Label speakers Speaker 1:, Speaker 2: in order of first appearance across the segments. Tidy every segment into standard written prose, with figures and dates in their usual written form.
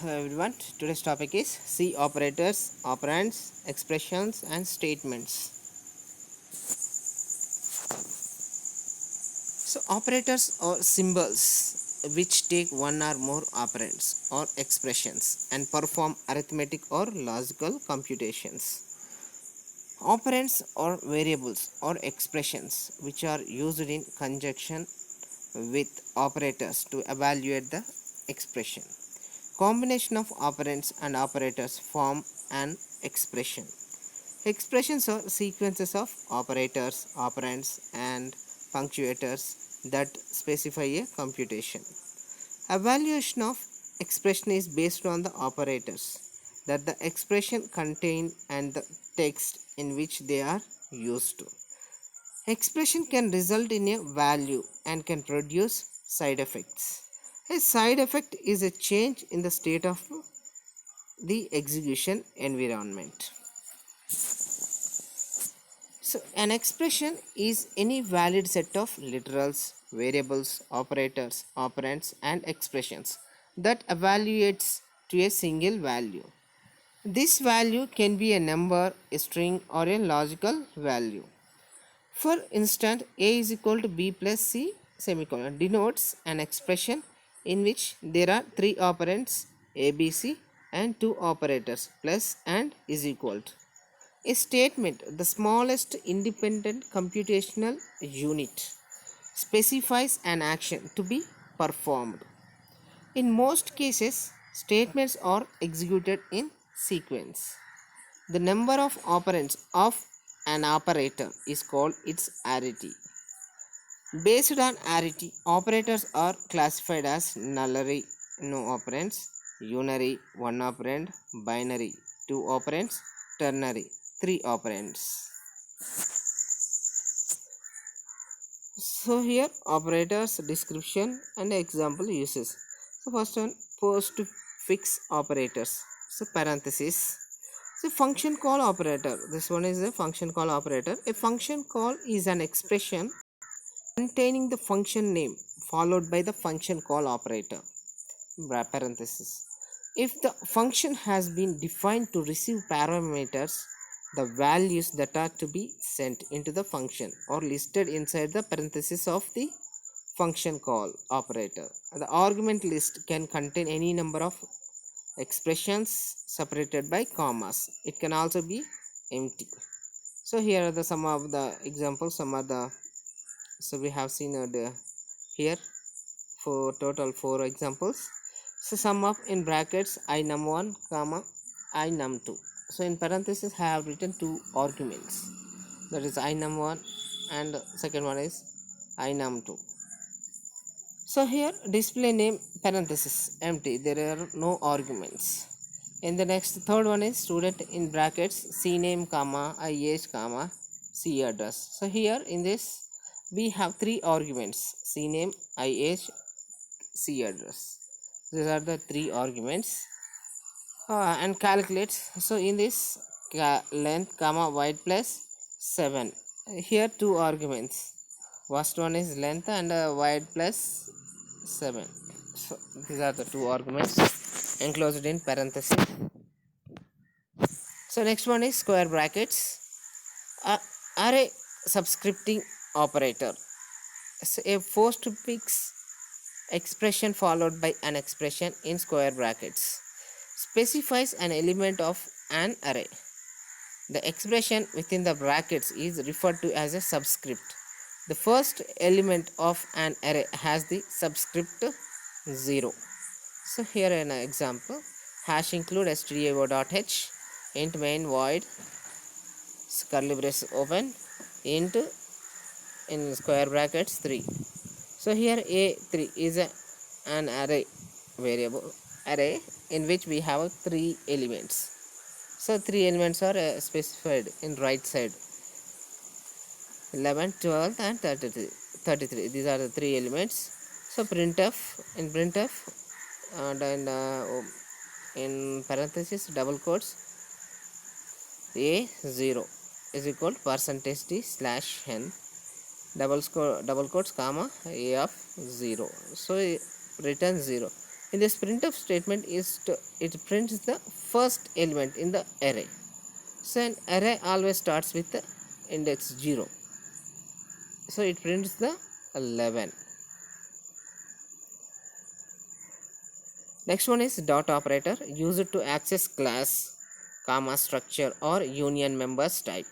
Speaker 1: Hello everyone. Today's topic is C operators, operands, expressions, and statements. So, operators are symbols which take one or more operands or expressions and perform arithmetic or logical computations. Operands are variables or expressions which are used in conjunction with operators to evaluate the expression. Combination of operands and operators form an expression. Expressions are sequences of operators, operands, and punctuators that specify a computation. Evaluation of expression is based on the operators that the expression contain and the text in which they are used. Expression can result in a value and can produce side effects. A side effect is a change in the state of the execution environment. So, an expression is any valid set of literals, variables, operators, operands, and expressions that evaluates to a single value. This value can be a number, a string, or a logical value. For instance, A is equal to B plus C semicolon denotes an expression in which there are three operands A, B, C and two operators plus and is equal to. A statement, the smallest independent computational unit, specifies an action to be performed. In most cases, statements are executed in sequence. The number of operands of an operator is called its arity. Based on arity, operators are classified as nullary, no operands, unary, one operand, binary, two operands, ternary, three operands. So here operators description and example uses. So first one, postfix operators. So parenthesis. So function call operator. This one is a function call operator. A function call is an expression containing the function name followed by the function call operator. Parenthesis. If the function has been defined to receive parameters, the values that are to be sent into the function are listed inside the parenthesis of the function call operator. The argument list can contain any number of expressions separated by commas. It can also be empty. So here are the some of the examples. So we have seen here for total 4 examples. So sum of in brackets I num1 comma I num2. So in parenthesis I have written two arguments, that is I num1 and second one is I num2. So here display name parenthesis empty, there are no arguments. In the next third one is student in brackets cname comma ih comma c address. So here in this we have three arguments, cname, ih, c address. These are the three arguments. And calculates. So in this length comma wide plus 7. Here two arguments. First one is length and wide plus 7. So these are the two arguments enclosed in parenthesis. So next one is square brackets. Array subscripting operator. So a postfix expression followed by an expression in square brackets specifies an element of an array. The expression within the brackets is referred to as a subscript. The first element of an array has the subscript 0. So here an example, hash include stdio.h int main void curly brace open int in square brackets 3. So here a3 is an array variable array in which we have three elements. So three elements are specified in right side, 11, 12 and 33. These are the three elements. So printf, in printf and in parenthesis double quotes a0 is equal to percentage d slash n double quotes comma a of 0. So return 0. In this printf statement it prints the first element in the array. So an array always starts with the index 0. So it prints the 11. Next one is dot operator, used to access class, comma, structure or union members type.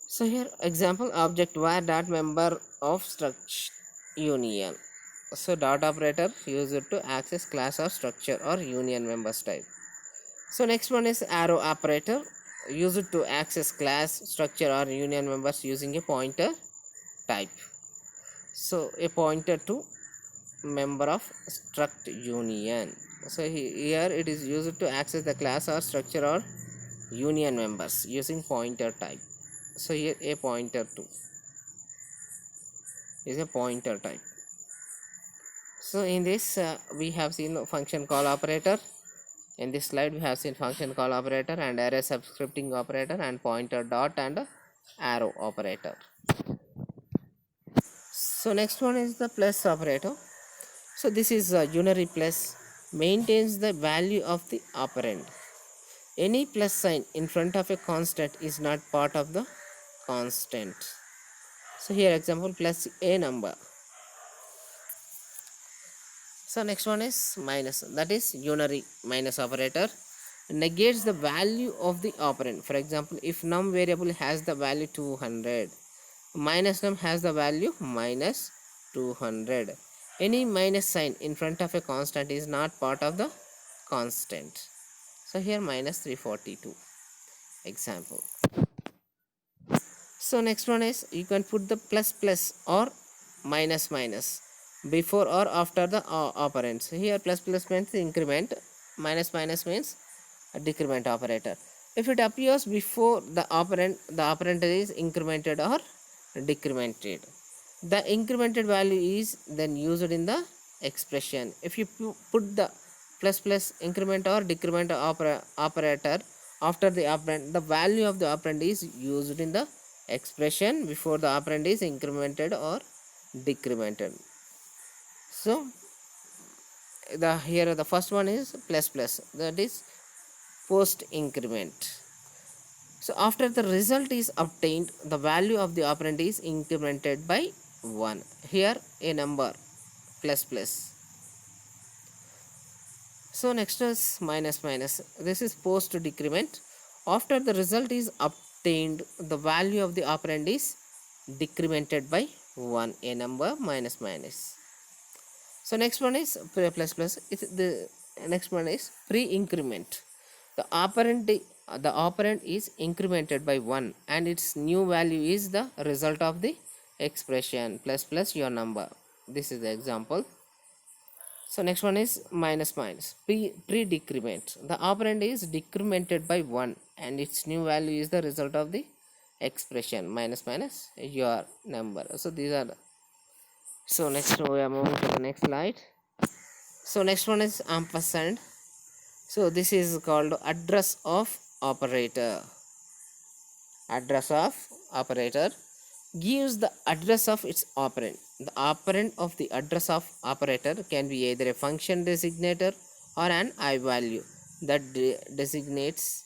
Speaker 1: So here example object var dot member of structure union. So dot operator used to access class or structure or union members type. So next one is arrow operator, used to access class, structure or union members using a pointer type. So a pointer to member of struct union. So here it is used to access the class or structure or union members using pointer type. So here a pointer to is a pointer type. So in this we have seen function call operator. In this slide we have seen function call operator and array subscripting operator and pointer dot and arrow operator. So next one is the plus operator. So this is unary plus, maintains the value of the operand. Any plus sign in front of a constant is not part of the constant. So here example plus a number. So next one is minus, that is unary minus operator, negates the value of the operand. For example, if num variable has the value 200, minus num has the value minus 200. Any minus sign in front of a constant is not part of the constant. So here minus 342 example. So next one is you can put the plus plus or minus minus before or after the operands. Here plus plus means increment, minus minus means a decrement operator. If it appears before the operand is incremented or decremented. The incremented value is then used in the expression. If you put the plus plus increment or decrement operator after the operand, the value of the operand is used in the expression before the operand is incremented or decremented. So here the first one is plus plus, that is post increment. So after the result is obtained, the value of the operand is incremented by 1. Here a number plus plus. So next is minus minus. This is post decrement. After the result is obtained, the value of the operand is decremented by 1. A number minus minus. So next one is plus plus. The next one is pre-increment. The operand is incremented by 1 and its new value is the result of the expression plus plus your number. This is the example. So next one is minus minus, pre-decrement. The operand is decremented by 1 and its new value is the result of the expression minus minus your number. So these are so next we are moving to the next slide. So next one is ampersand. So this is called address of operator. Address of operator gives the address of its operand. The operand of the address of operator can be either a function designator or an I value that designates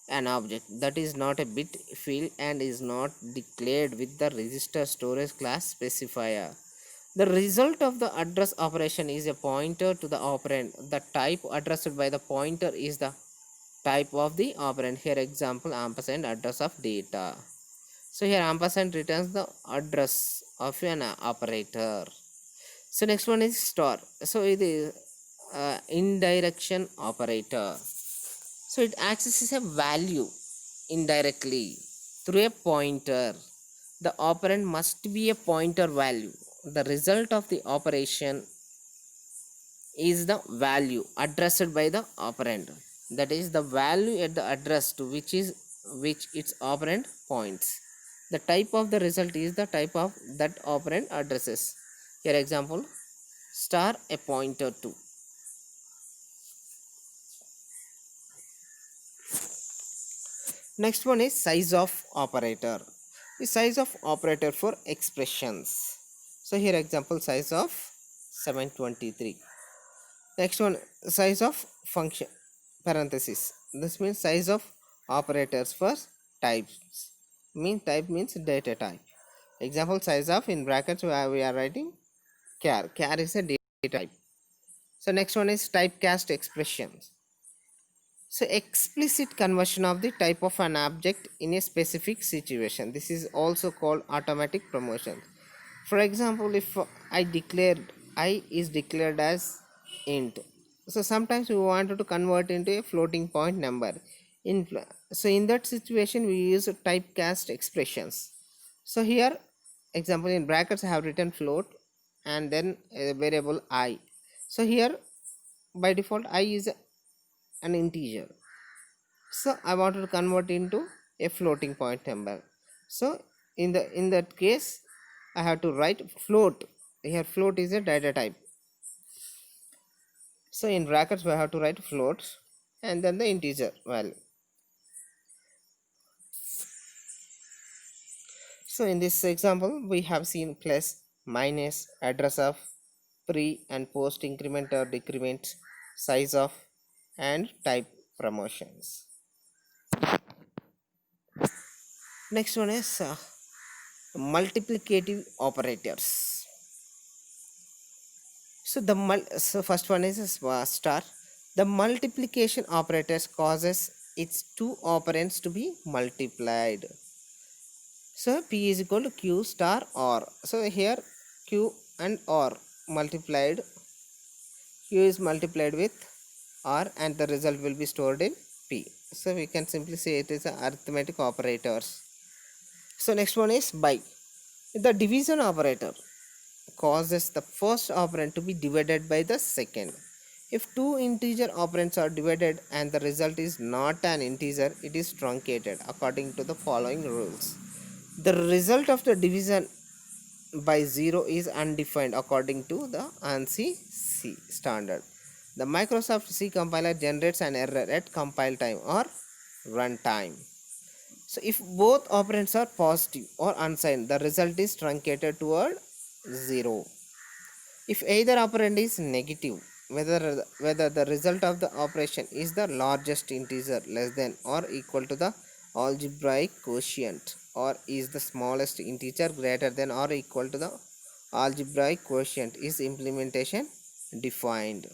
Speaker 1: an object that is not a bit field and is not declared with the register storage class specifier. The result of the address operation is a pointer to the operand. The type addressed by the pointer is the type of the operand. Here example ampersand address of data. So here ampersand returns the address of an operator. So next one is star. So it is indirection operator. So it accesses a value indirectly through a pointer. The operand must be a pointer value. The result of the operation is the value addressed by the operand. That is the value at the address to which its operand points. The type of the result is the type of that operand addresses. Here example star a pointer to. Next one is size of operator. The size of operator for expressions. So here example size of 723. Next one, size of function parenthesis. This means size of operators for types. Type means data type. Example, size of in brackets where we are writing char. Char is a data type. So next one is typecast expressions. So explicit conversion of the type of an object in a specific situation. This is also called automatic promotion. For example, if I is declared as int, so sometimes we wanted to convert into a floating point number. So in that situation we use typecast expressions. So here example, in brackets I have written float and then a variable I. So here by default I is an integer, so I wanted to convert into a floating point number. So in that case I have to write float. Here float is a data type, so in brackets we have to write float and then the integer value. So in this example we have seen plus, minus, address of, pre and post increment or decrement, size of, and type promotions. Next one is multiplicative operators. So first one is star. The multiplication operators causes its two operands to be multiplied. So P is equal to Q star or. So here Q and or multiplied. Q is multiplied with R and the result will be stored in P. So we can simply say it is a arithmetic operators. So next one is by. The division operator causes the first operand to be divided by the second. If two integer operands are divided and the result is not an integer, it is truncated according to the following rules. The result of the division by 0 is undefined according to the ANSI C standard. The Microsoft C compiler generates an error at compile time or runtime. So if both operands are positive or unsigned, the result is truncated toward 0. If either operand is negative, whether the result of the operation is the largest integer less than or equal to the algebraic quotient, or is the smallest integer greater than or equal to the algebraic quotient, is implementation defined.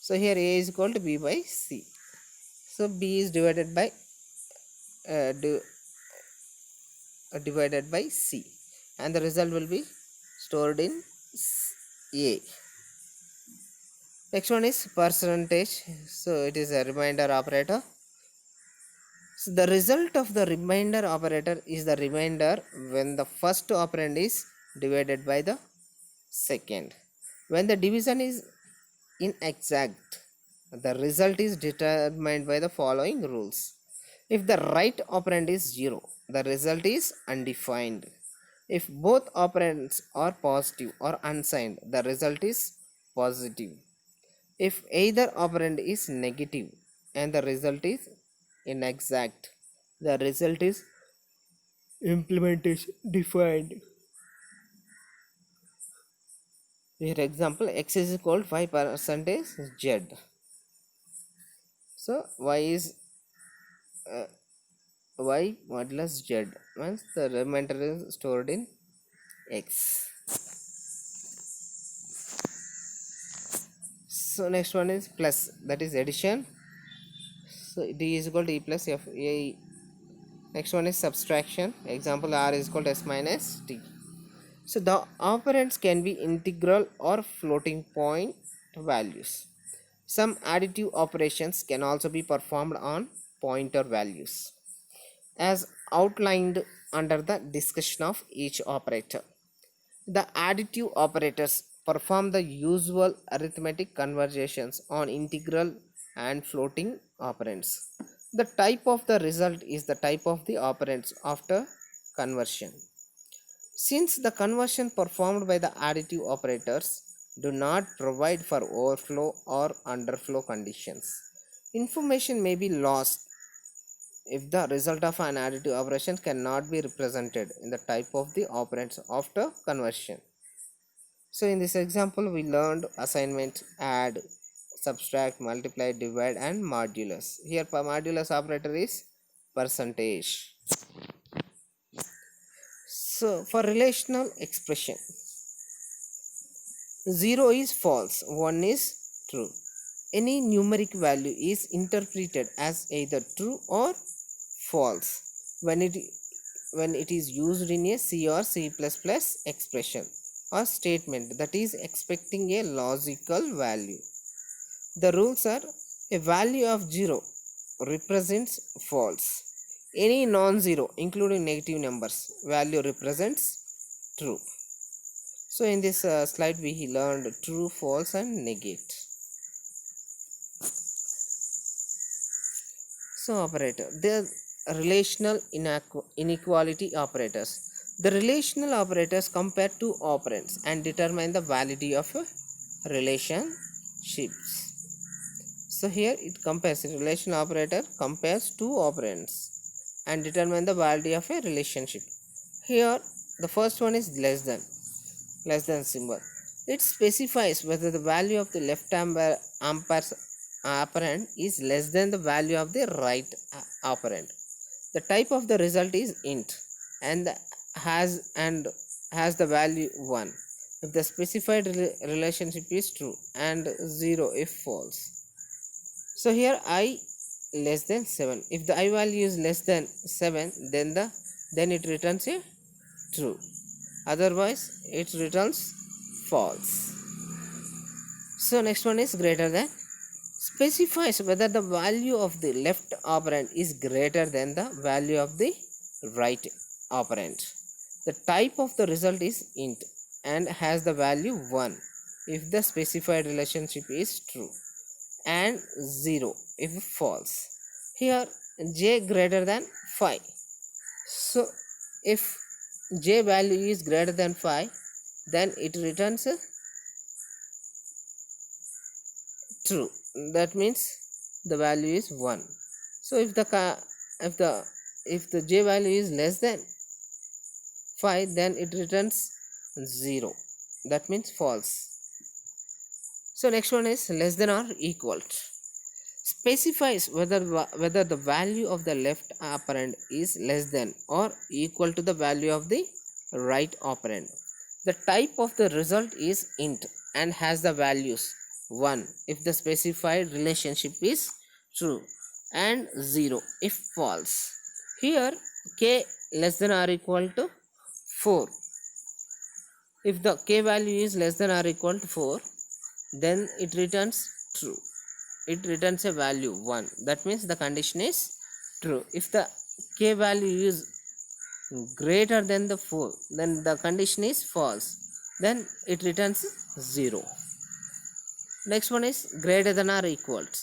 Speaker 1: So here A is equal to B by C. So B is divided by C, and the result will be stored in A. Next one is percentage. So it is a remainder operator. So the result of the remainder operator is the remainder when the first operand is divided by the second. When the division is inexact, the result is determined by the following rules. If the right operand is 0, the result is undefined. If both operands are positive or unsigned, the result is positive. If either operand is negative and the result is inexact, the result is implementation defined. Here example, x is equal to 5% z. So y is y modulus z means the remainder is stored in x. So next one is plus, that is addition. So d is equal to e plus f a. Next one is subtraction. Example, r is equal to s minus t. So the operands can be integral or floating point values. Some additive operations can also be performed on pointer values, as outlined under the discussion of each operator. The additive operators perform the usual arithmetic conversions on integral and floating operands. The type of the result is the type of the operands after conversion. Since the conversion performed by the additive operators do not provide for overflow or underflow conditions, information may be lost if the result of an additive operation cannot be represented in the type of the operands after conversion. So in this example we learned assignment, add, subtract, multiply, divide and modulus. Here modulus operator is percentage. So for relational expression, 0 is false, 1 is true. Any numeric value is interpreted as either true or false when it is used in a C or C++ expression or statement that is expecting a logical value. The rules are: a value of 0 represents false. Any non-zero, including negative numbers, value represents true. So in this slide we learned true, false and negate. So operator, the relational inequality operators. The relational operators compare two operands and determine the validity of a relationships. So here it compares, a relational operator compares two operands and determine the validity of a relationship. Here the first one is less than symbol. It specifies whether the value of the left operand is less than the value of the right operand. The type of the result is int and has the value 1 if the specified relationship is true and 0 if false. So here I less than 7. If the I value is less than 7, then it returns a true. Otherwise it returns false. So next one is greater than. Specifies whether the value of the left operand is greater than the value of the right operand. The type of the result is int and has the value 1 if the specified relationship is true and 0 if false. Here j greater than 5. So if j value is greater than 5, then it returns true. That means the value is 1. So if the j value is less than 5, then it returns 0. That means false. So next one is less than or equal to. Specifies whether the value of the left operand is less than or equal to the value of the right operand. The type of the result is int and has the values 1 if the specified relationship is true and 0 if false. Here k less than or equal to 4. If the k value is less than or equal to 4, then it returns true. It returns a value 1. That means the condition is true. If the k value is greater than the 4, then the condition is false. Then it returns 0. Next one is greater than or equal to.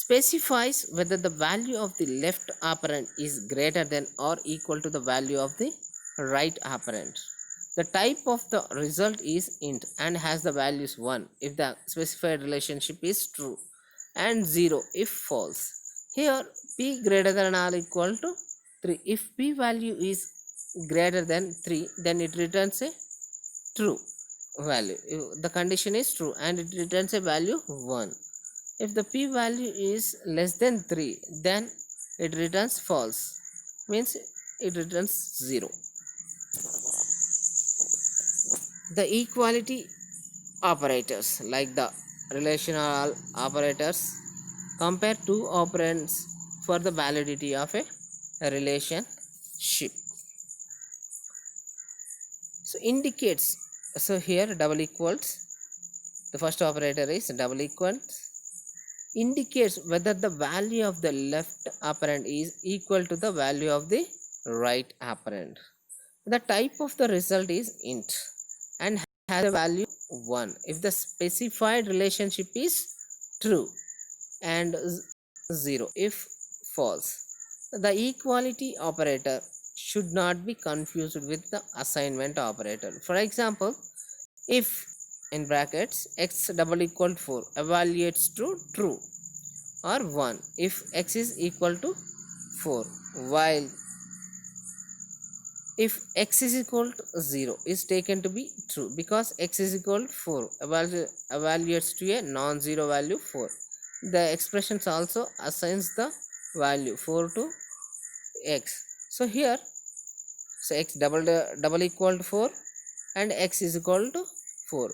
Speaker 1: Specifies whether the value of the left operand is greater than or equal to the value of the right operand. The type of the result is int and has the values 1 if the specified relationship is true and 0 if false. Here p greater than or equal to 3. If p value is greater than 3, then it returns a true value. The condition is true and it returns a value 1. If the p value is less than 3, then it returns false, means it returns 0. The equality operators, like the relational operators, compare two operands for the validity of a relationship. So indicates, so here double equals, the first operator is double equals, indicates whether the value of the left operand is equal to the value of the right operand. The type of the result is int and has a value 1 if the specified relationship is true and 0 if false. The equality operator should not be confused with the assignment operator. For example, if in brackets x double equal to 4 evaluates to true or 1 if x is equal to 4, while if x is equal to 0 is taken to be true because x is equal to 4 evaluates to a non-zero value 4. The expressions also assigns the value 4 to x. So here, so x double equal to 4 and x is equal to 4.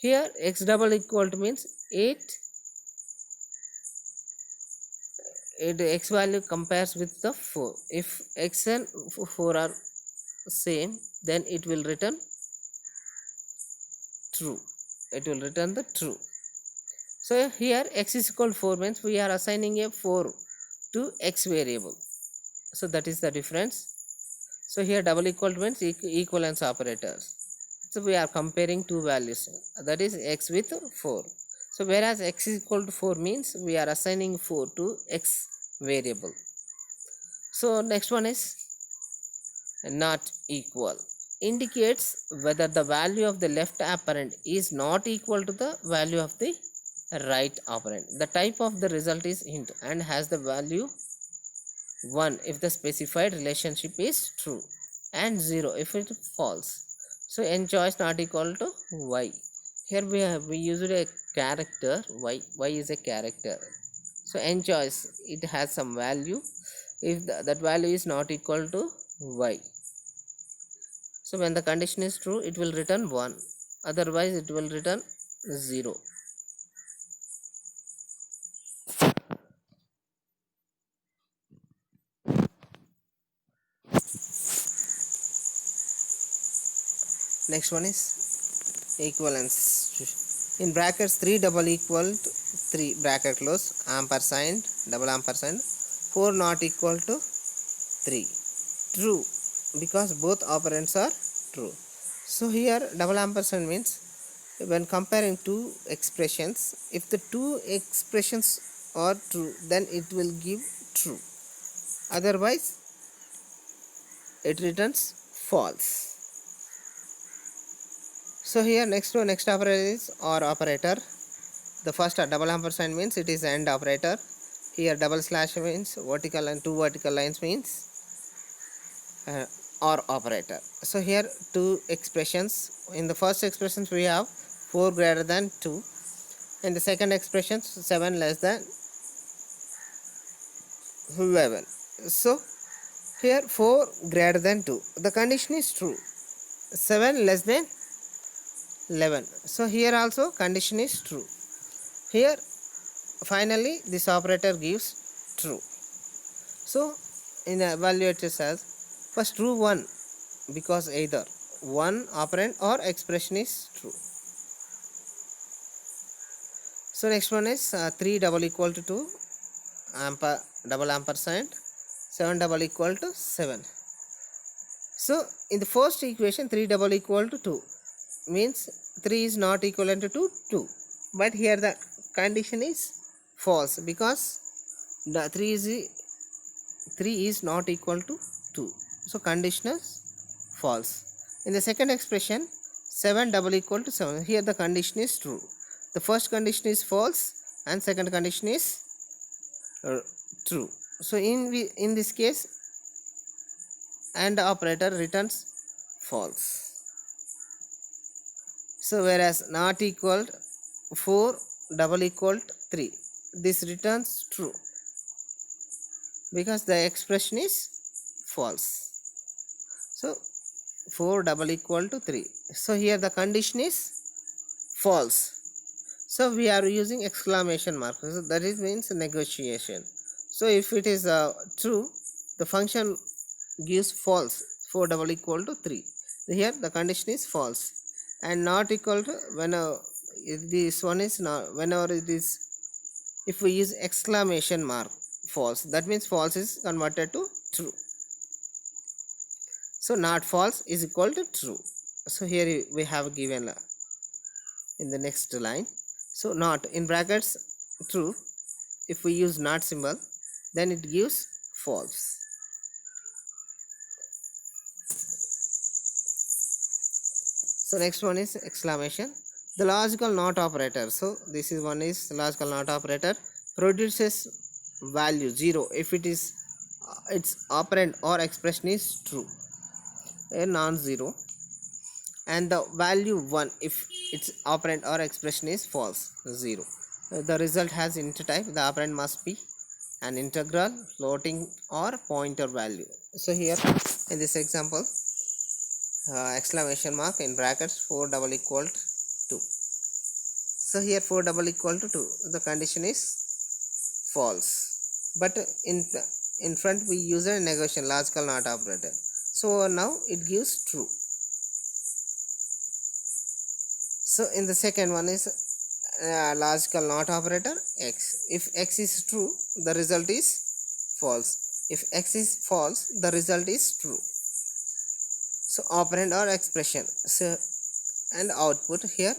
Speaker 1: Here x double equal to means 8. It x value compares with the 4. If x and 4 are same, then it will return true. It will return the true. So here x is equal to 4 means we are assigning a 4 to x variable. So that is the difference. So here double equal to means equivalence operators. So we are comparing two values, that is x with 4. So whereas x is equal to 4 means we are assigning 4 to x variable. So next one is not equal, indicates whether the value of the left operand is not equal to the value of the right operand. The type of the result is int and has the value 1 if the specified relationship is true and 0 if it is false. So n choice not equal to y. Here we used a character y is a character. So n choice, it has some value. If that value is not equal to y, so when the condition is true it will return 1, otherwise it will return 0. Next one is equivalence. In brackets 3 double equal to 3 bracket close ampersand double ampersand 4 not equal to 3 true because both operands are true. So here double ampersand means when comparing two expressions, if the two expressions are true then it will give true, otherwise it returns false. So here next operator is or operator. The first double ampersand means it is AND operator. Here double slash means vertical and two vertical lines means OR operator. So here two expressions. In the first expressions we have 4 greater than 2. In the second expressions 7 less than 11. So here 4 greater than 2. The condition is true. 7 less than 11. So here also condition is true. Here finally this operator gives true. So in evaluators as first true 1 because either one operand or expression is true. So next one is 3 double equal to 2 double ampersand 7 double equal to 7. So in the first equation 3 double equal to 2 means 3 is not equivalent to 2, but here the condition is false because the 3 is not equal to 2, so condition is false. In the second expression 7 double equal to 7, here the condition is true. The first condition is false and second condition is true. So in this case AND operator returns false. So whereas not equal 4 double equal 3, this returns true because the expression is false. So 4 double equal to 3. So here the condition is false. So we are using exclamation mark. So that is means negotiation. So if it is true, the function gives false 4 double equal to 3. Here the condition is false. And not equal to when this one is not, whenever it is, if we use exclamation mark false, that means false is converted to true. So not false is equal to true. So here we have given in the next line. So not in brackets true, if we use not symbol then it gives false. So next one is exclamation. The logical not operator. So this is one is logical not operator produces value 0 if it is its operand or expression is true. a non-zero, and the value 1 if its operand or expression is false, 0. The result has int type. The operand must be an integral, floating, or pointer value. So here in this example, exclamation mark in brackets 4 double equal to 2. So here 4 double equal to 2, the condition is false, but in front we use a negation logical not operator, so now it gives true. So in the second one is logical not operator x. If x is true, the result is false. If x is false, the result is true. So operand or expression. So and output here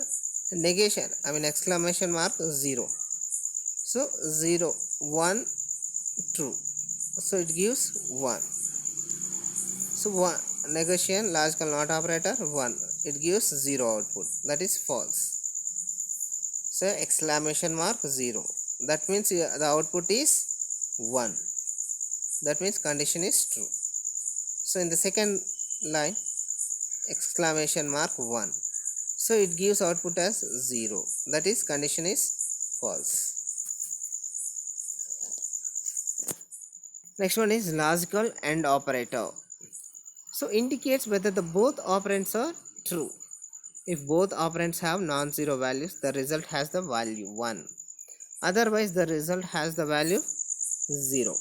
Speaker 1: negation, I mean exclamation mark 0. So 0 1 true, so it gives 1. So 1 negation logical not operator 1, it gives 0 output, that is false. So exclamation mark 0, that means the output is 1, that means condition is true. So in the second line exclamation mark 1, so it gives output as 0, that is condition is false. Next one is logical AND operator. So indicates whether the both operands are true. If both operands have non-zero values, the result has the value 1. Otherwise, the result has the value 0.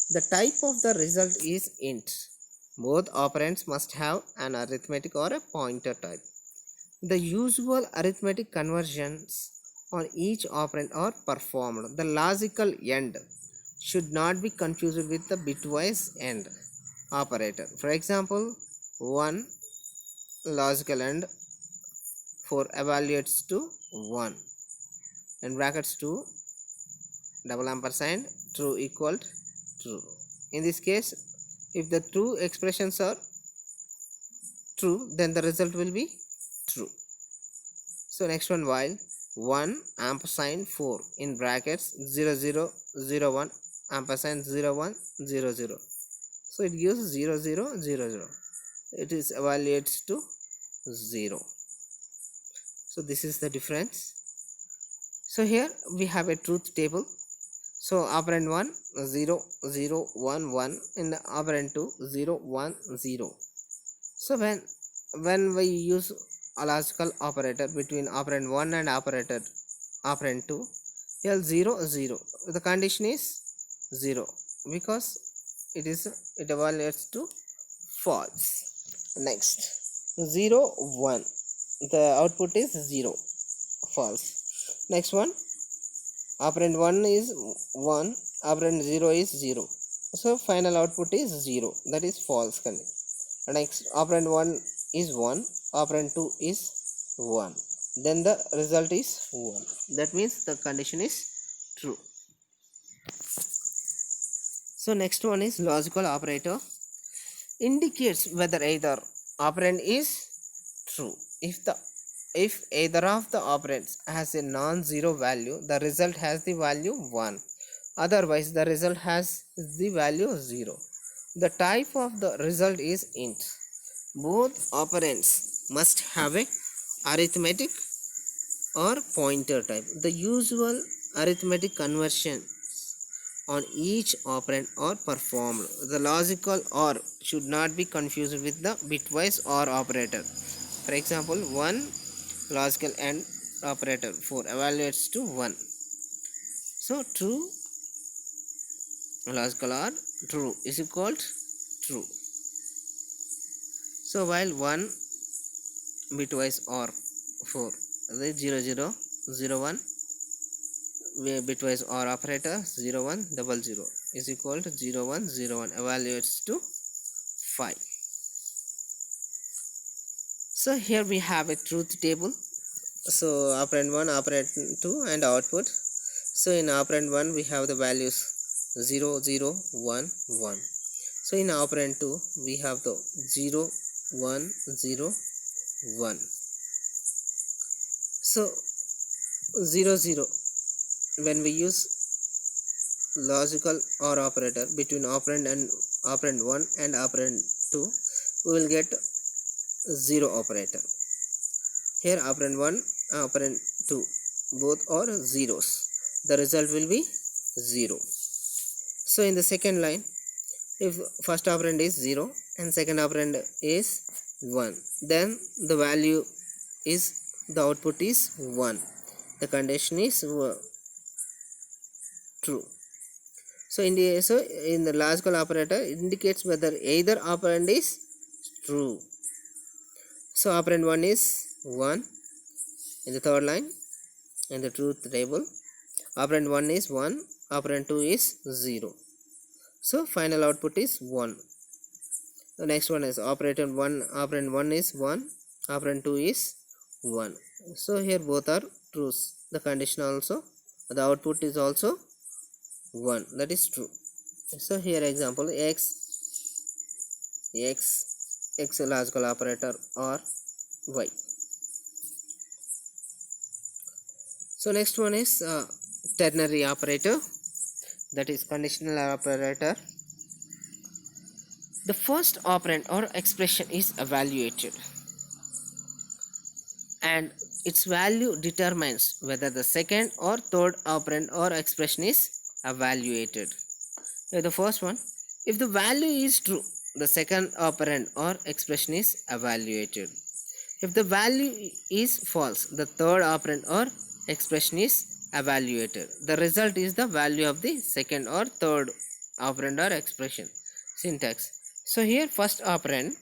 Speaker 1: The type of the result is int. Both operands must have an arithmetic or a pointer type. The usual arithmetic conversions on each operand are performed. The logical AND should not be confused with the bitwise AND operator. For example, 1 logical AND 4 evaluates to 1 and brackets 2 double ampersand true equal true. In this case, if the two expressions are true, then the result will be true. So next one, while 1 ampersand 4 in brackets 0 0 0 1 ampersand 0 1 0 0, so it gives 0 0 0 0, it is evaluates to 0. So this is the difference. So here we have a truth table. So operand 1 0 0 1 1 in the operand 2 0 1 0. So when we use a logical operator between operand 1 and operand 2, here 0 0, the condition is 0 because it evaluates to false. Next 0 1, the output is 0, false. Next one, operand 1 is 1, operand 0 is 0, so final output is 0, that is false. Next operand 1 is 1, operand 2 is 1, then the result is 1, that means the condition is true. So next one is logical operator. Indicates whether either operand is true. If either of the operands has a non-zero value, the result has the value 1. Otherwise, the result has the value 0. The type of the result is int. Both operands must have a arithmetic or pointer type. The usual arithmetic conversion on each operand are performed. The logical OR should not be confused with the bitwise OR operator. For example, 1 logical AND operator 4 evaluates to 1. So true logical OR true is equal to true. So while 1 bitwise OR 4, the 0 0 0 1 bitwise OR operator 0 1 0 0 is equal to 0 1 0 1 evaluates to 5. So here we have a truth table. So operand 1, operand 2 and output. So in operand 1 we have the values 0 0 1 1. So in operand 2 we have the 0 1 0 1. So 0 0, when we use logical OR operator between operand 1 and operand 2, we will get 0 operator. Here operand 1, operand 2, both are zeros. The result will be 0. So in the second line, if first operand is 0 and second operand is 1, then the value is, the output is 1. The condition is true. So in the logical operator indicates whether either operand is true. So operand 1 is 1 in the third line in the truth table. Operand 1 is 1, operand 2 is 0. So final output is 1. The next one is operand 1 is 1, operand 2 is 1. So here both are trues. The condition also, the output is also 1, that is true. So here example x logical operator or y. So next one is ternary operator, that is conditional operator. The first operand or expression is evaluated and its value determines whether the second or third operand or expression is evaluated. The first one, if the value is true, the second operand or expression is evaluated. If the value is false, the third operand or expression is evaluated. The result is the value of the second or third operand or expression. Syntax. So here first operand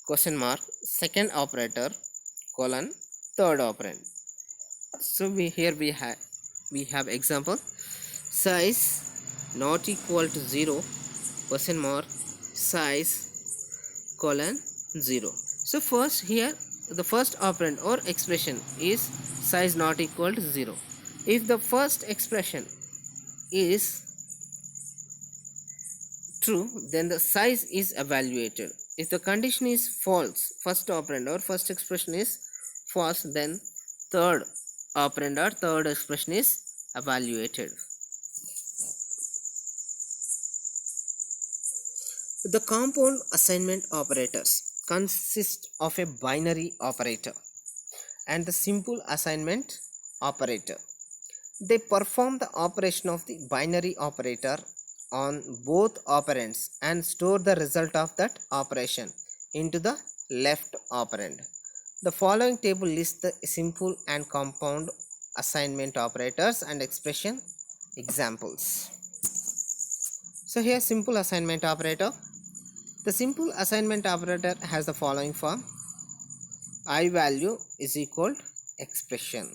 Speaker 1: question mark, second operator colon, third operand. So we have example, size not equal to 0 question mark, size colon 0. So first here the first operand or expression is size not equal to 0. If the first expression is true, then the size is evaluated. If the condition is false, first operand or first expression is false, then third operand or third expression is evaluated. The compound assignment operators consist of a binary operator and the simple assignment operator. They perform the operation of the binary operator on both operands and store the result of that operation into the left operand. The following table lists the simple and compound assignment operators and expression examples. So here simple assignment operator. The simple assignment operator has the following form: I value is equal to expression.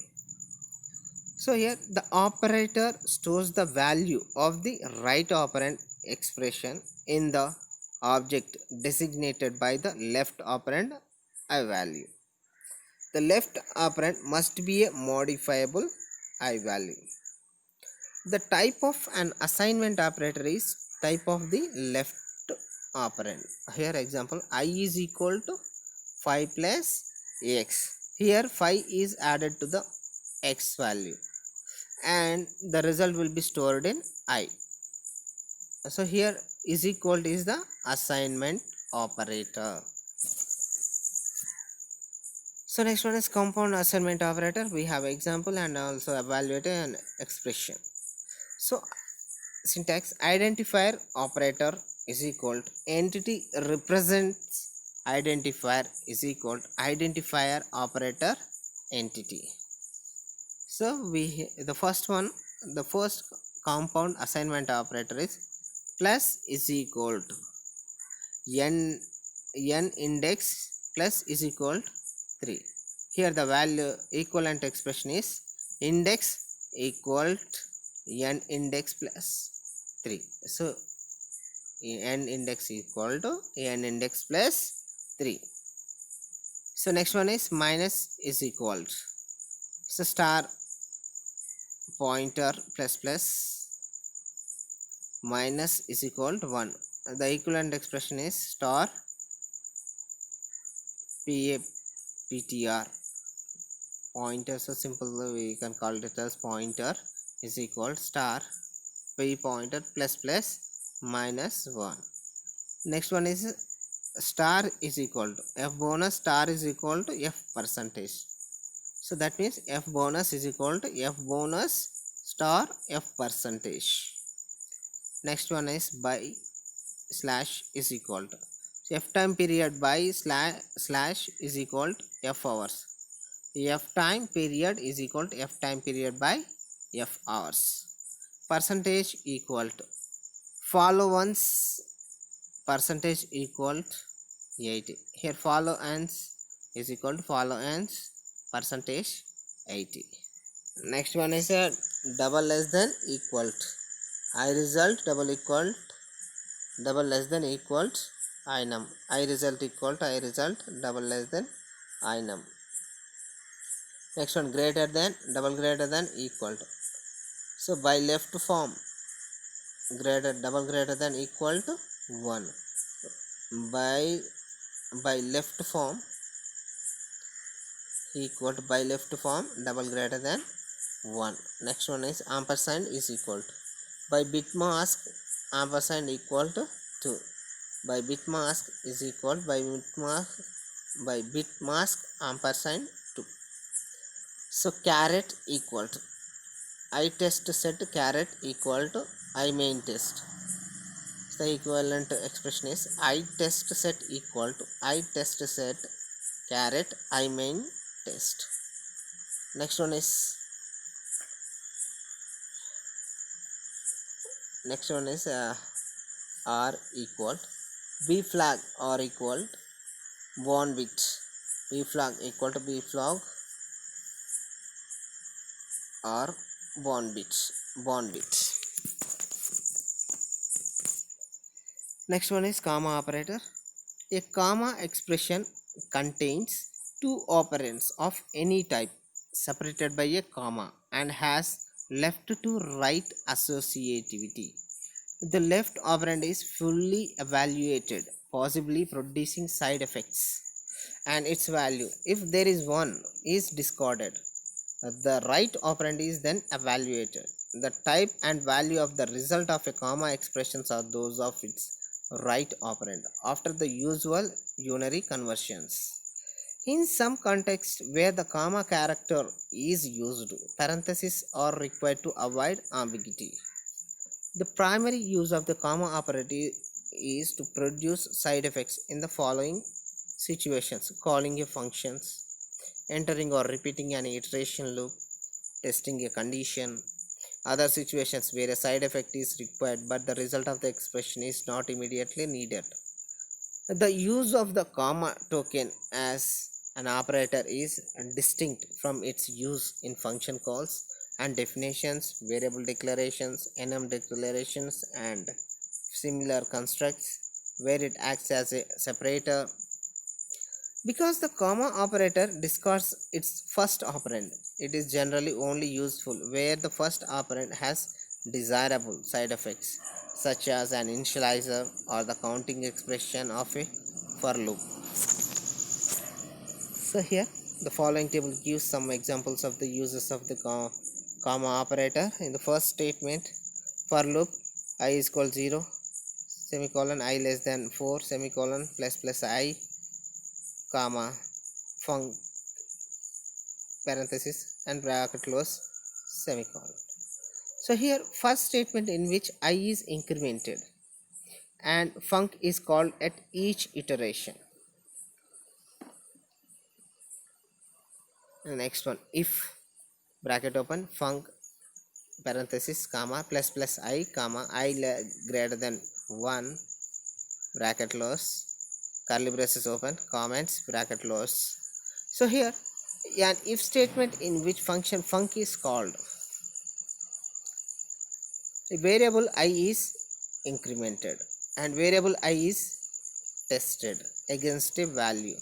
Speaker 1: So here the operator stores the value of the right operand expression in the object designated by the left operand I value. The left operand must be a modifiable I value. The type of an assignment operator is type of the left operand. Here example, I is equal to 5 plus x. Here 5 is added to the x value and the result will be stored in I. So here is equal to is the assignment operator. So next one is compound assignment operator. We have example and also evaluator and expression. So syntax, identifier operator is equal to entity represents identifier is equal to identifier operator entity. So the first compound assignment operator is plus is equal to n index plus is equal to 3. Here the value equivalent expression is index equal to n index plus 3. So n index equal to n index plus 3. So next one is minus is equal to, so star pointer plus plus minus is equal to 1. The equivalent expression is star ptr pointer. So simple we can call it as pointer is equal to star p pointer plus plus minus 1. Next one is star is equal to f bonus star is equal to f percentage. So that means f bonus is equal to f bonus star f percentage. Next one is by slash is equal to, so f time period by slash is equal to f hours. F time period is equal to f time period by f hours. Percentage equal to follow once percentage equal to 80. Here follow ends is equal to follow ends percentage 80. Next one is a double less than equal to I result double equal double less than equal to I num. I result equal to I result double less than I num. Next one greater than double greater than equal to. So by left form double greater than equal to 1. By left form equal to by left form double greater than 1. Next one is ampersand is equal to by bit mask ampersand equal to 2. By bit mask is equal by bit mask ampersand 2. So caret equal to I test set caret equal to I main test. The equivalent expression is I test set equal to I test set caret I main test. Next one is R equal B flag R equal bond bit. B flag equal to B flag or bond bit. Next one is comma operator. A comma expression contains two operands of any type separated by a comma and has left to right associativity. The left operand is fully evaluated, possibly producing side effects, and its value, if there is one, is discarded. The right operand is then evaluated. The type and value of the result of a comma expressions are those of its right operand after the usual unary conversions. In some contexts where the comma character is used, parentheses are required to avoid ambiguity. The primary use of the comma operator is to produce side effects in the following situations: calling a functions, entering or repeating an iteration loop, testing a condition. Other situations where a side effect is required but the result of the expression is not immediately needed. The use of the comma token as an operator is distinct from its use in function calls and definitions, variable declarations, enum declarations, and similar constructs where it acts as a separator. Because the comma operator discards its first operand, it is generally only useful where the first operand has desirable side effects, such as an initializer or the counting expression of a for loop. So here the following table gives some examples of the uses of the comma operator. In the first statement, for loop I is equal 0 semicolon I less than 4 semicolon plus I comma func parenthesis and bracket close semicolon. So here first statement in which I is incremented and func is called at each iteration. The next one, if bracket open func parenthesis comma plus I comma I greater than 1 bracket close curly braces open comments bracket close. So here an if statement in which function func is called, a variable I is incremented and variable I is tested against a value.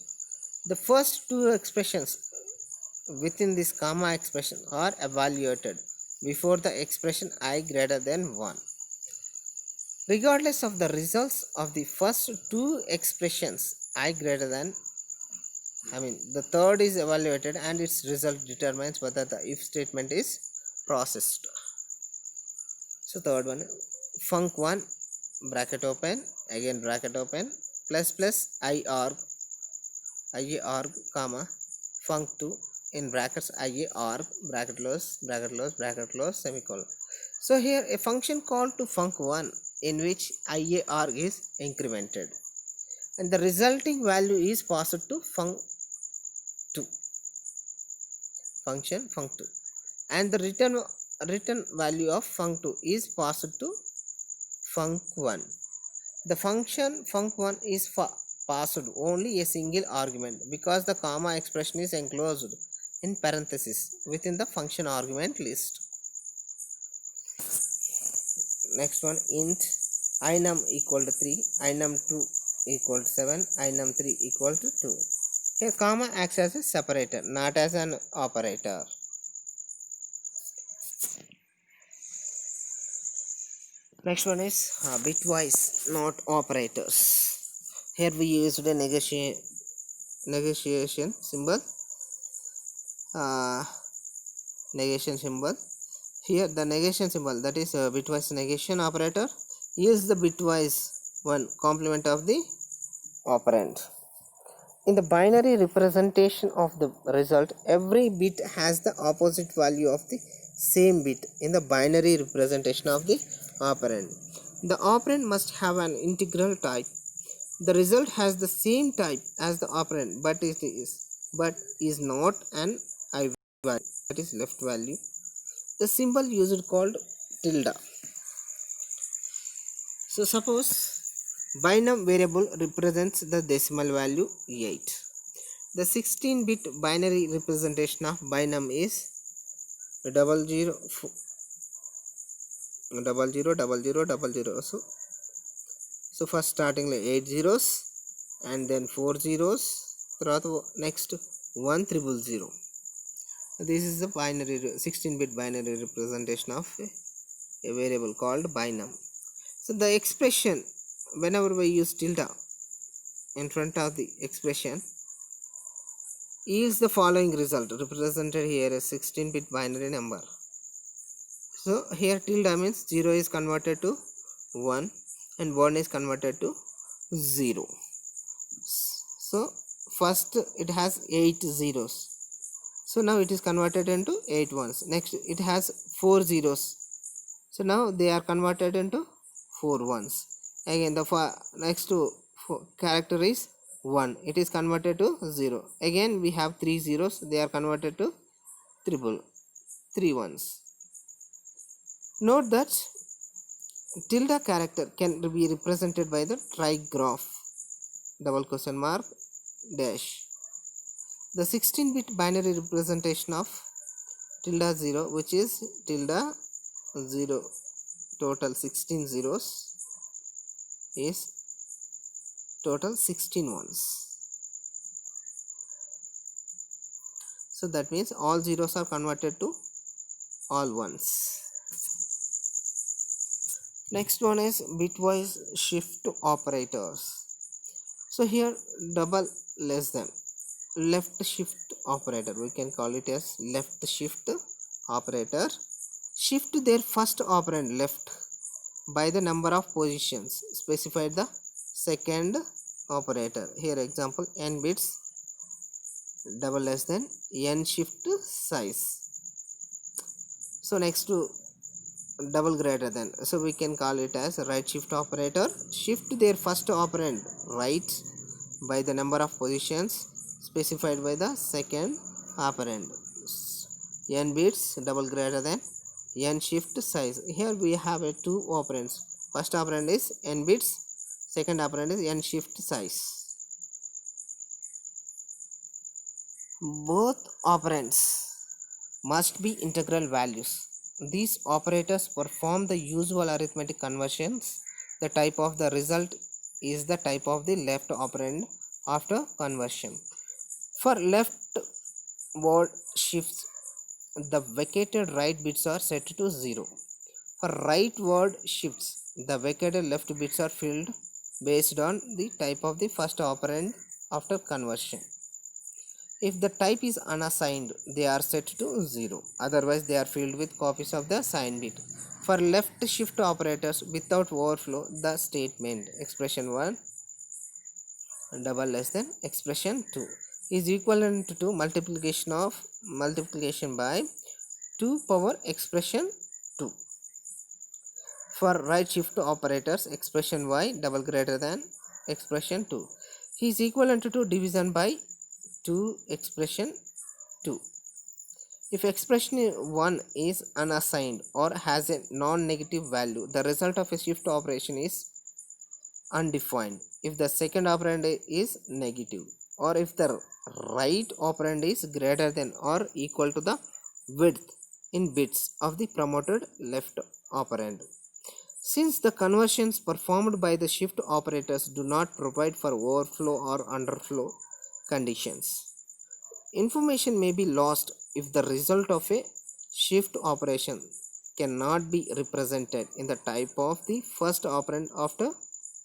Speaker 1: The first two expressions within this comma expression are evaluated before the expression I greater than 1. Regardless of the results of the first two expressions I greater than, the third is evaluated and its result determines whether the if statement is processed. So third one, func1 bracket open again bracket open plus plus ia arg comma func2 in brackets ia arg bracket close semicolon. So here a function called to func1 in which ia arg is incremented and the resulting value is passed to func2 function func2 and the return value of func2 is passed to func1. The function func1 is passed only a single argument because the comma expression is enclosed in parenthesis within the function argument list. Next one, int inum equal to 3, inum2 equal to 7, inum3 equal to 2. Here comma acts as a separator, not as an operator. Next one is bitwise not operators. Here we used a negation symbol. Negation symbol. Here the negation symbol, that is a bitwise negation operator, use the bitwise one complement of the operand. In the binary representation of the result, every bit has the opposite value of the same bit in the binary representation of the operand. The operand must have an integral type. The result has the same type as the operand but is not an I value, that is left value. The symbol used called tilde. So suppose binum variable represents the decimal value 8. The 16-bit binary representation of binum is 00000000. So first starting like 8 zeros and then 4 zeros, next 1000. This is the binary 16-bit binary representation of a variable called binum. So the expression, whenever we use tilde in front of the expression, yields the following result, represented here as 16-bit binary number. So here tilde means 0 is converted to 1 and 1 is converted to 0. So first it has 8 zeros, so now it is converted into 8 ones. Next it has 4 zeros, so now they are converted into 4 ones. Again the next character is 1, it is converted to 0. Again we have 3 zeros, they are converted to 3 ones. Note that tilde character can be represented by the trigraph $dash. The 16-bit binary representation of tilde 0, which is tilde 0, total 16 zeros, is total 16 ones. So that means all zeros are converted to all ones. Next one is bitwise shift operators. So here double less than, left shift operator, we can call it as left shift operator, shift their first operand left by the number of positions specified the second operator. Here example, n bits double less than n shift size. So next to double greater than, so we can call it as right shift operator, shift their first operand right by the number of positions specified by the second operand. N bits double greater than n shift size. Here we have a two operands, first operand is n bits, second operand is n shift size. Both operands must be integral values. These operators perform the usual arithmetic conversions. The type of the result is the type of the left operand after conversion. For left word shifts, the vacated right bits are set to 0. For right word shifts, the vacated left bits are filled based on the type of the first operand after conversion. If the type is unassigned, they are set to 0. Otherwise, they are filled with copies of the assigned bit. For left shift operators without overflow, the statement expression 1 double less than expression 2 is equivalent to multiplication by 2 power expression 2. For right shift operators, expression y double greater than expression 2 is equivalent to division by 2 expression 2. If expression 1 is unassigned or has a non-negative value, the result of a shift operation is undefined if the second operand is negative, or if the right operand is greater than or equal to the width in bits of the promoted left operand. Since the conversions performed by the shift operators do not provide for overflow or underflow conditions, information may be lost if the result of a shift operation cannot be represented in the type of the first operand after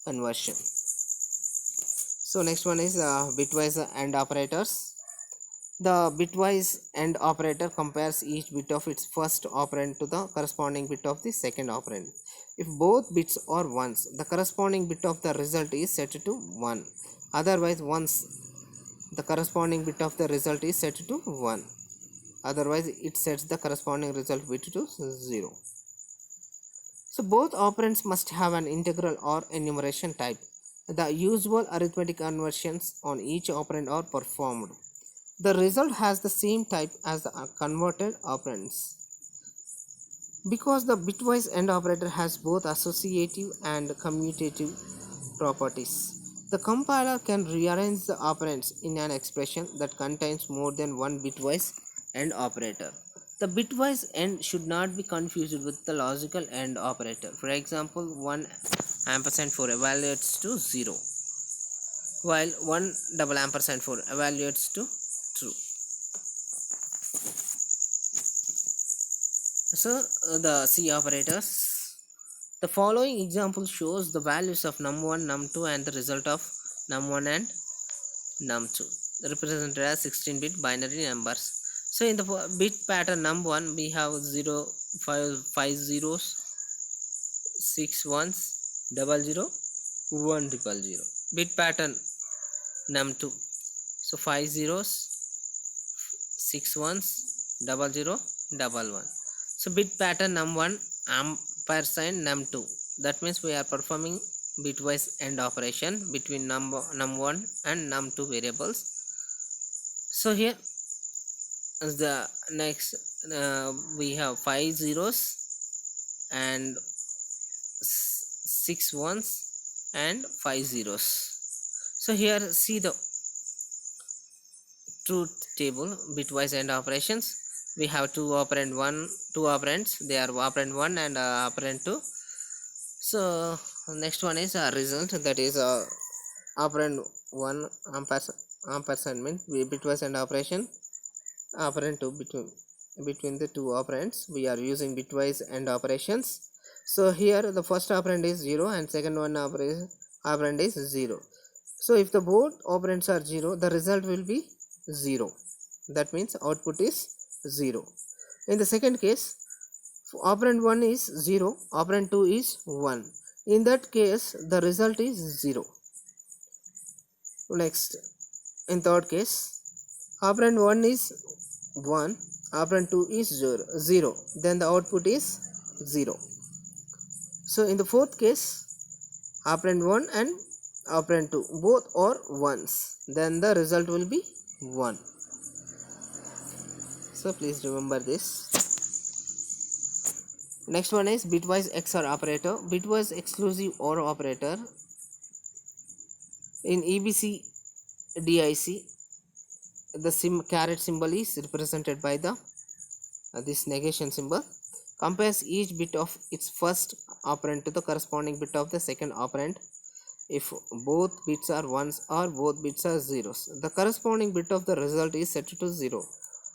Speaker 1: conversion. So next one is bitwise AND operators. The bitwise AND operator compares each bit of its first operand to the corresponding bit of the second operand. If both bits are ones, the corresponding bit of the result is set to 1. Otherwise, once the corresponding bit of the result is set to 1. Otherwise, it sets the corresponding result bit to 0. So both operands must have an integral or enumeration type. The usual arithmetic conversions on each operand are performed. The result has the same type as the converted operands. Because the bitwise AND operator has both associative and commutative properties, the compiler can rearrange the operands in an expression that contains more than one bitwise AND operator. The bitwise AND should not be confused with the logical AND operator. For example, 1 ampersand 4 evaluates to 0, while 1 double ampersand 4 evaluates to true. So the C operators. The following example shows the values of num1, num2 and the result of num1 and num2 represented as 16-bit binary numbers. So in the bit pattern num1 we have 0, 5 zeros, 6 ones, 00, 1 000. Bit pattern num2, so 5 zeros, 6 ones, 00, 11. So bit pattern num1 ampersand num2, that means we are performing bitwise AND operation between num1 and num2 variables. So here is the next we have 5 zeros and 6 ones and 5 zeros. So here see the truth table bitwise AND operations. We have two operands, they are operand 1 and operand 2. So next one is a result, that is operand 1 ampersand means bitwise AND operation, operand 2 between the two operands we are using bitwise AND operations. So here the first operand is 0 and second one operand is 0. So if the both operands are 0, the result will be 0. That means output is 0. In the second case, operand 1 is 0, operand 2 is 1. In that case, the result is 0. Next, in third case, operand 1 is 1, operand 2 is 0. Then the output is 0. So in the fourth case, operand 1 and operand 2 both are 1s. Then the result will be 1. So please remember this. Next one is bitwise XOR operator. Bitwise exclusive OR operator. In EBC DIC, the caret symbol is represented by the this negation symbol. Compares each bit of its first operand to the corresponding bit of the second operand. If both bits are ones or both bits are zeros, the corresponding bit of the result is set to 0.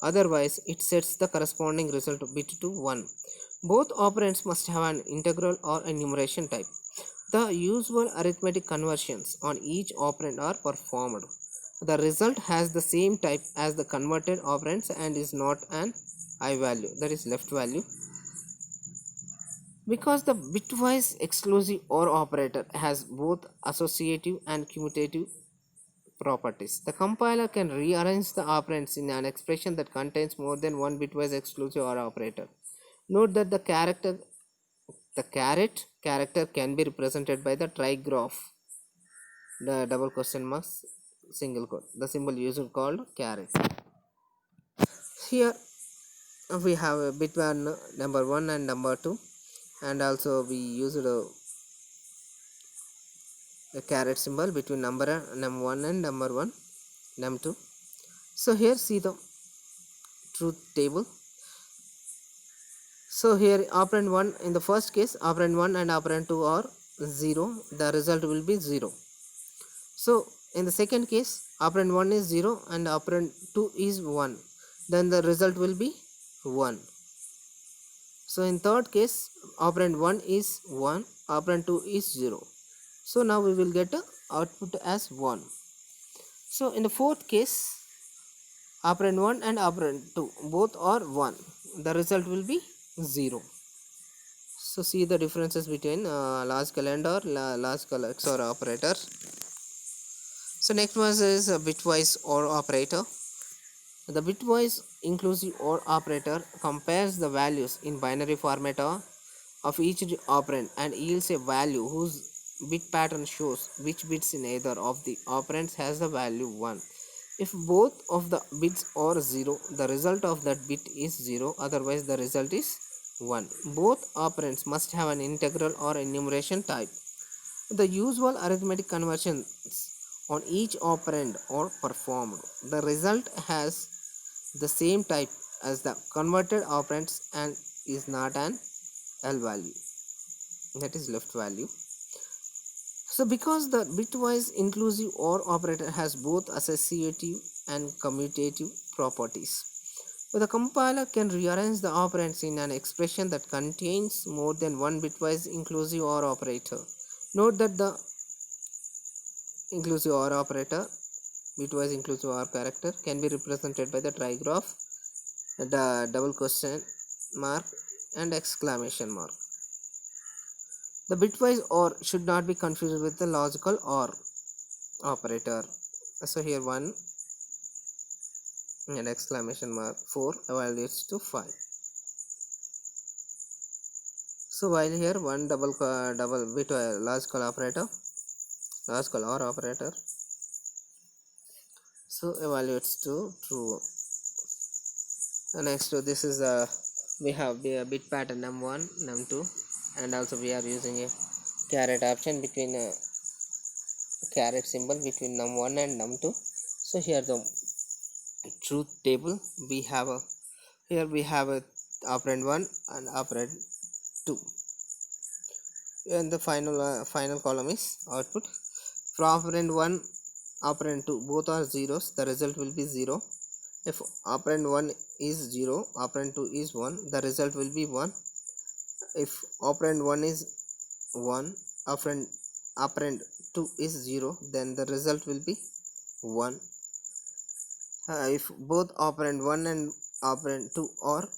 Speaker 1: Otherwise, it sets the corresponding result bit to 1. Both operands must have an integral or enumeration type. The usual arithmetic conversions on each operand are performed. The result has the same type as the converted operands and is not an I value, that is left value. Because the bitwise exclusive OR operator has both associative and commutative properties. The compiler can rearrange the operands in an expression that contains more than one bitwise exclusive OR operator. Note that the caret character can be represented by the trigraph, the double question marks, single quote, the symbol used called caret. Here we have a bit one, number 1 and number 2, and also we used a caret symbol between number 1 and number 1, num 2. So here see the truth table. So here operand 1, in the first case operand 1 and operand 2 are 0, the result will be 0. So in the second case operand 1 is 0 and operand 2 is 1, then the result will be 1. So in third case operand 1 is 1, operand 2 is 0, so now we will get a output as 1. So in the fourth case operand 1 and operand 2 both are 1, the result will be 0. So see the differences between logical AND or logical XOR operator. So next one is a bitwise OR operator. The bitwise inclusive OR operator compares the values in binary format of each operand and yields a value whose bit pattern shows which bits in either of the operands has the value 1. If both of the bits are 0, the result of that bit is 0, otherwise the result is 1. Both operands must have an integral or enumeration type. The usual arithmetic conversions on each operand are performed. The result has the same type as the converted operands and is not an L value, that is left value. So because the bitwise inclusive OR operator has both associative and commutative properties, so the compiler can rearrange the operands in an expression that contains more than one bitwise inclusive OR operator. Note that the inclusive OR operator, bitwise inclusive OR character, can be represented by the trigraph, the double question mark and exclamation mark. The bitwise OR should not be confused with the logical OR operator. So here 1 and exclamation mark 4 evaluates to 5. So while here 1 double bit logical operator, logical OR operator, so evaluates to true. Next this is we have the bit pattern num1, num2, and also we are using a caret option between caret symbol between num1 and num2. So here the truth table we have a, here we have a operand 1 and operand 2, and the final column is output. For operand 1 operand 2 both are zeros, the result will be 0. If operand 1 is 0, operand 2 is 1, the result will be 1. If operand 1 is 1, operand 2 is 0, then the result will be 1. If both operand 1 and operand 2 are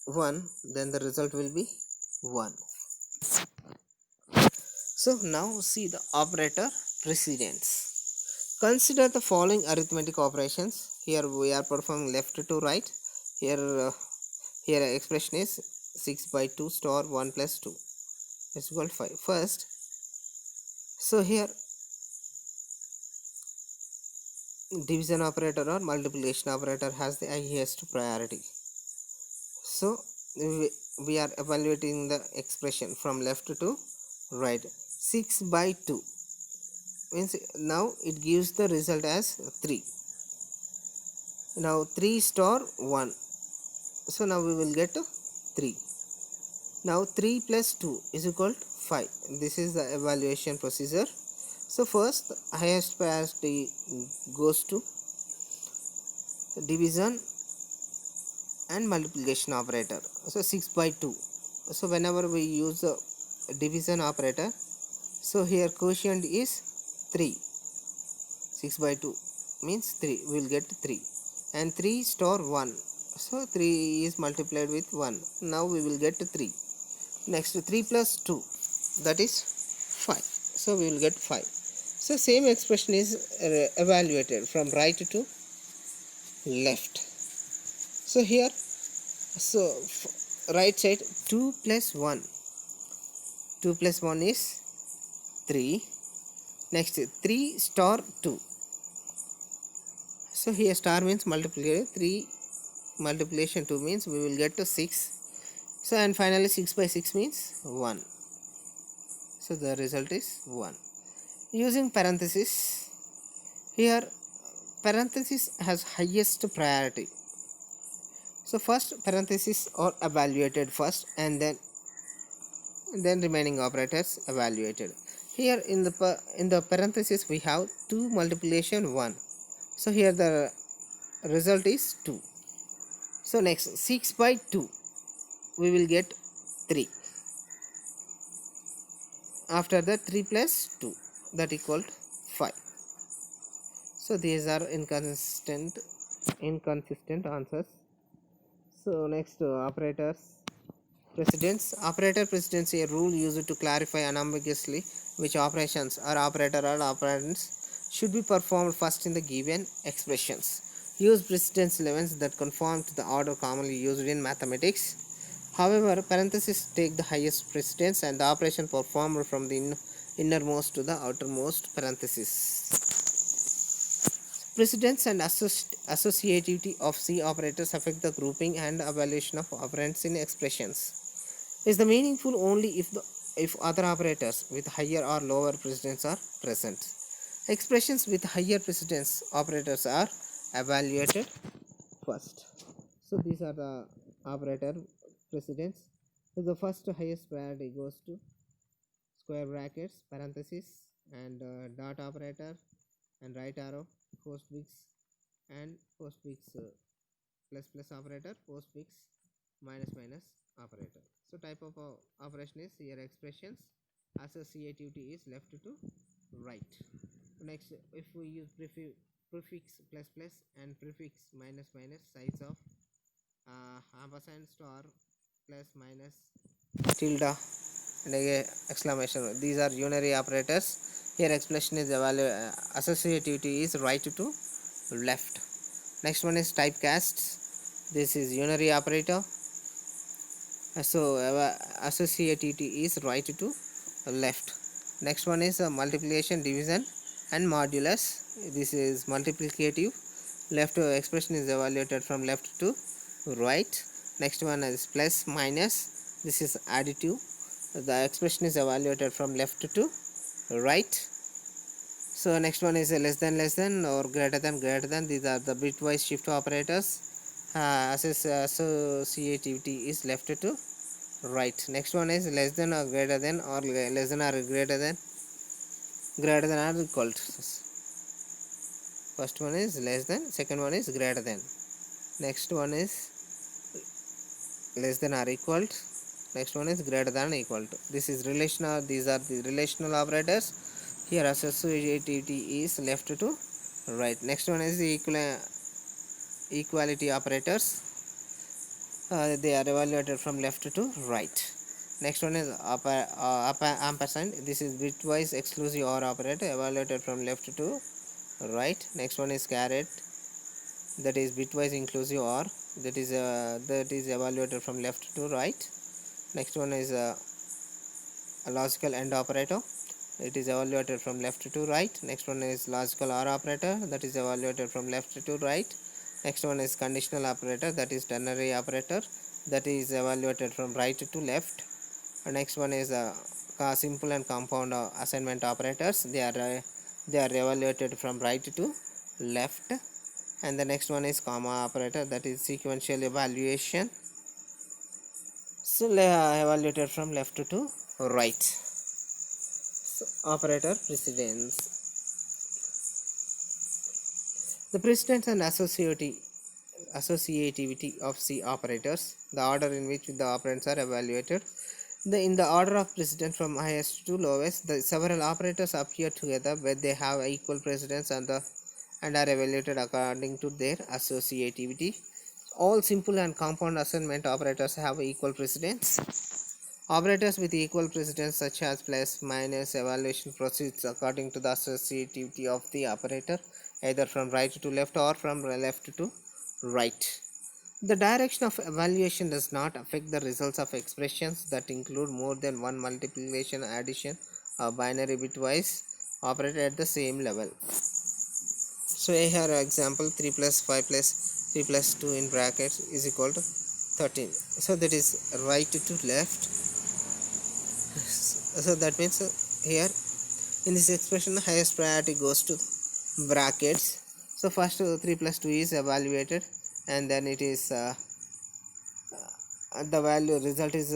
Speaker 1: 1, then the result will be 1. So now see the operator precedence. Consider the following arithmetic operations. Here we are performing left to right. Here expression is 6 by 2 star 1 plus 2 is equal to 5. First, so here division operator or multiplication operator has the highest priority. So we are evaluating the expression from left to right. 6 by 2 means now it gives the result as 3. Now 3 star 1, so now we will get 3. Now 3 plus 2 is equal to 5. This is the evaluation procedure. So first highest priority goes to division and multiplication operator. So 6 by 2. So whenever we use the division operator, so here quotient is 3. 6 by 2 means 3, we will get 3, and 3 star 1, so 3 is multiplied with 1, now we will get 3. Next 3 plus 2, that is 5, so we will get 5. So same expression is evaluated from right to left. So here, so right side 2 plus 1, 2 plus 1 is 3. Next 3 star 2. So here star means multiplication, 3 multiplication 2 means we will get to 6. So and finally 6 by 6 means 1. So the result is 1. Using parenthesis, here parenthesis has highest priority. So first parentheses are evaluated first, and then remaining operators evaluated. Here in the parenthesis we have 2 multiplication 1. So here the result is 2. So next 6 by 2 we will get 3. After that 3 plus 2, that equal to 5. So these are inconsistent answers. So next operators precedence. Operator precedence, a rule used to clarify unambiguously which operations or operator or operands should be performed first in the given expressions. Use precedence elements that conform to the order commonly used in mathematics. However, parentheses take the highest precedence and the operation performed from the innermost to the outermost parenthesis. Precedence and associativity of C operators affect the grouping and evaluation of operands in expressions. Is the meaningful only if other operators with higher or lower precedence are present. Expressions with higher precedence operators are evaluated first. So these are the operator precedence. So the first highest priority goes to square brackets, parenthesis, and dot operator, and right arrow, postfix, and postfix plus plus operator, postfix minus minus operator. So type of operation is here expressions. Associativity is left to right. Next, if we use prefix plus plus and prefix minus minus, size of ampersand, star, plus, minus, tilde, and exclamation. These are unary operators. Here expression is associativity is right to left. Next one is typecasts. This is unary operator. So associativity is right to left. Next one is multiplication, division, and modulus. This is multiplicative. Left expression is evaluated from left to right. Next one is plus, minus. This is additive. The expression is evaluated from left to right. So next one is less than or greater than. These are the bitwise shift operators. Associativity is left to right. Next one is less than or greater than, or less than or greater than or equal to. First one is less than, second one is greater than, next one is less than or equal to, next one is greater than or equal to. This is relational. These are the relational operators. Here associativity is left to right. Next one is the equality operators. They are evaluated from left to right. Next one is ampersand. This is bitwise exclusive OR operator, evaluated from left to right. Next one is caret. That is bitwise inclusive OR. That is evaluated from left to right. Next one is a logical AND operator. It is evaluated from left to right. Next one is logical OR operator. That is evaluated from left to right. Next one is conditional operator. That is ternary operator. That is evaluated from right to left. And next one is simple and compound assignment operators. They are evaluated from right to left. And the next one is comma operator. That is sequential evaluation. So evaluated from left to right. So, operator precedence. The precedence and associativity of C operators. The order in which the operands are evaluated. In the order of precedence from highest to lowest, the several operators appear together where they have equal precedence and are evaluated according to their associativity. All simple and compound assignment operators have equal precedence. Operators with equal precedence such as plus, minus evaluation proceeds according to the associativity of the operator, either from right to left or from left to right. The direction of evaluation does not affect the results of expressions that include more than one multiplication, addition, or binary bitwise operator at the same level. So here example 3 plus 5 plus 3 plus 2 in brackets is equal to 13. So that is right to left. So that means here in this expression highest priority goes to brackets. So first 3 plus 2 is evaluated, and then it is the value result is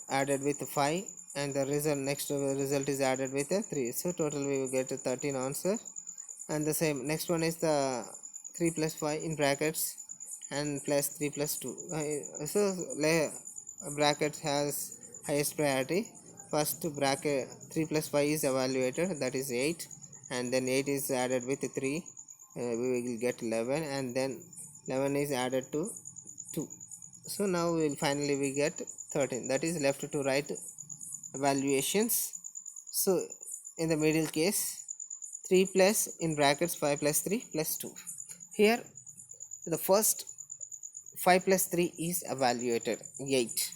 Speaker 1: added with 5, and the result next result is added with 3. So total we will get 13 answer. And the same next one is the 3 plus 5 in brackets and plus 3 plus 2. So bracket has highest priority. First bracket 3 plus 5 is evaluated, that is 8, and then 8 is added with 3, we will get 11, and then 11 is added to 2. So now we will finally we get 13, that is left to right evaluations. So in the middle case 3 plus in brackets 5 plus 3 plus 2. Here the first 5 plus 3 is evaluated, 8.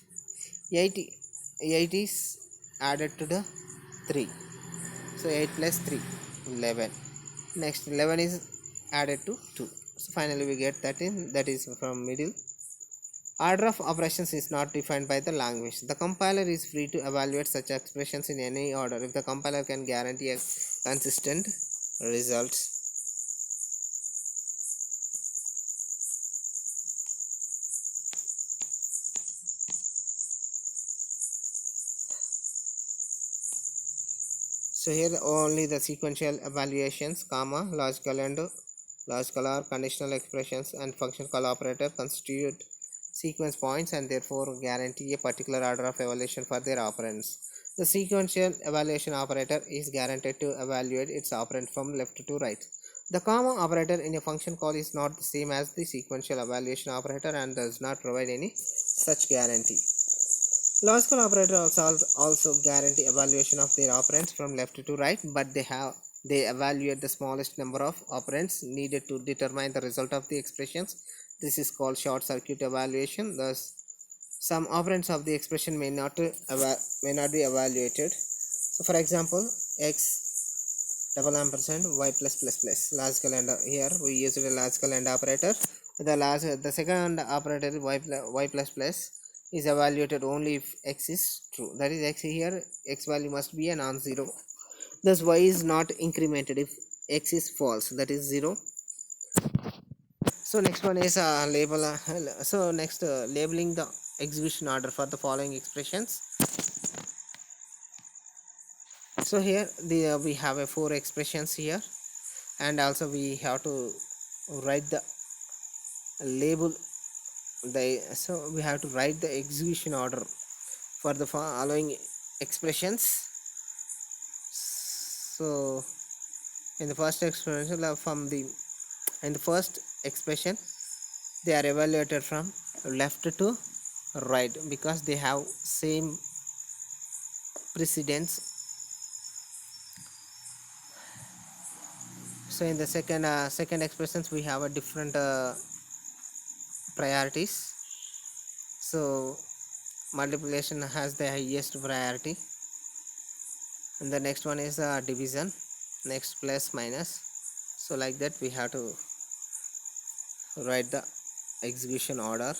Speaker 1: 8 8 is added to the 3. So 8 plus 3 11. Next 11 is added to 2. So finally we get 13, that is from middle. Order of operations is not defined by the language. The compiler is free to evaluate such expressions in any order if the compiler can guarantee a consistent result. So here only the sequential evaluations, comma, logical or conditional expressions and function call operator constitute sequence points and therefore guarantee a particular order of evaluation for their operands. The sequential evaluation operator is guaranteed to evaluate its operand from left to right. The comma operator in a function call is not the same as the sequential evaluation operator and does not provide any such guarantee. Logical operators also guarantee evaluation of their operands from left to right, but they evaluate the smallest number of operands needed to determine the result of the expressions. This is called short circuit evaluation. Thus, some operands of the expression may not be evaluated. So, for example, x double ampersand y plus plus plus logical and here we used a logical and operator. The second operator y plus plus is evaluated only if x is true, that is x here x value must be a non-zero, thus y is not incremented if x is false, that is 0. So next one is label so next labeling the execution order for the following expressions. So here we have a 4 expressions here, and also we have to write the label so we have to write the execution order for the following expressions. So in the first expression in the first expression they are evaluated from left to right because they have same precedence. So in the second expressions we have a different priorities. So multiplication has the highest priority, and the next one is division, next plus minus. So like that we have to write the execution order.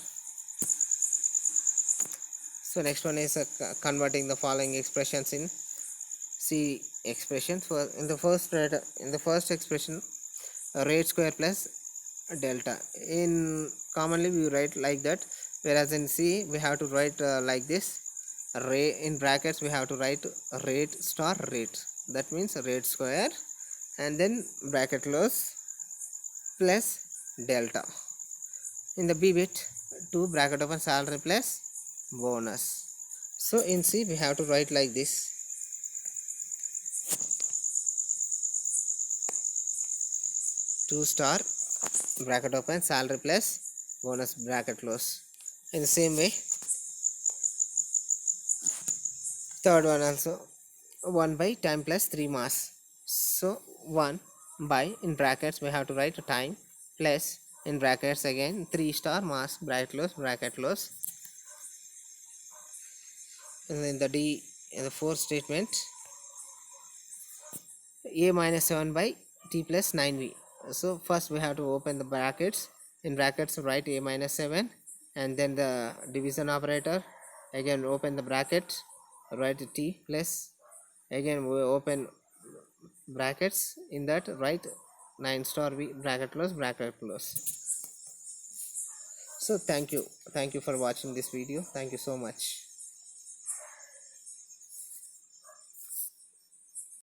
Speaker 1: So next one is converting the following expressions in C expressions. For in the first expression rate square plus delta, in commonly we write like that, whereas in C we have to write like this, in brackets we have to write rate star rate, that means rate square and then bracket close plus delta. In the B bit 2 bracket open salary plus bonus. So in C we have to write like this, 2 star bracket open salary plus bonus bracket close. In the same way Third one also 1 by time plus 3 mass. So 1 by, in brackets we have to write time, plus in brackets again 3 star mass, bracket close, bracket close. And in the D, in the fourth statement, a minus 7 by t plus 9v. So first we have to open the brackets, in brackets write a minus 7, and then the division operator, again open the bracket, write t plus, again we open brackets, in that write 9 star v, bracket close, bracket close. So thank you for watching this video. Thank you so much.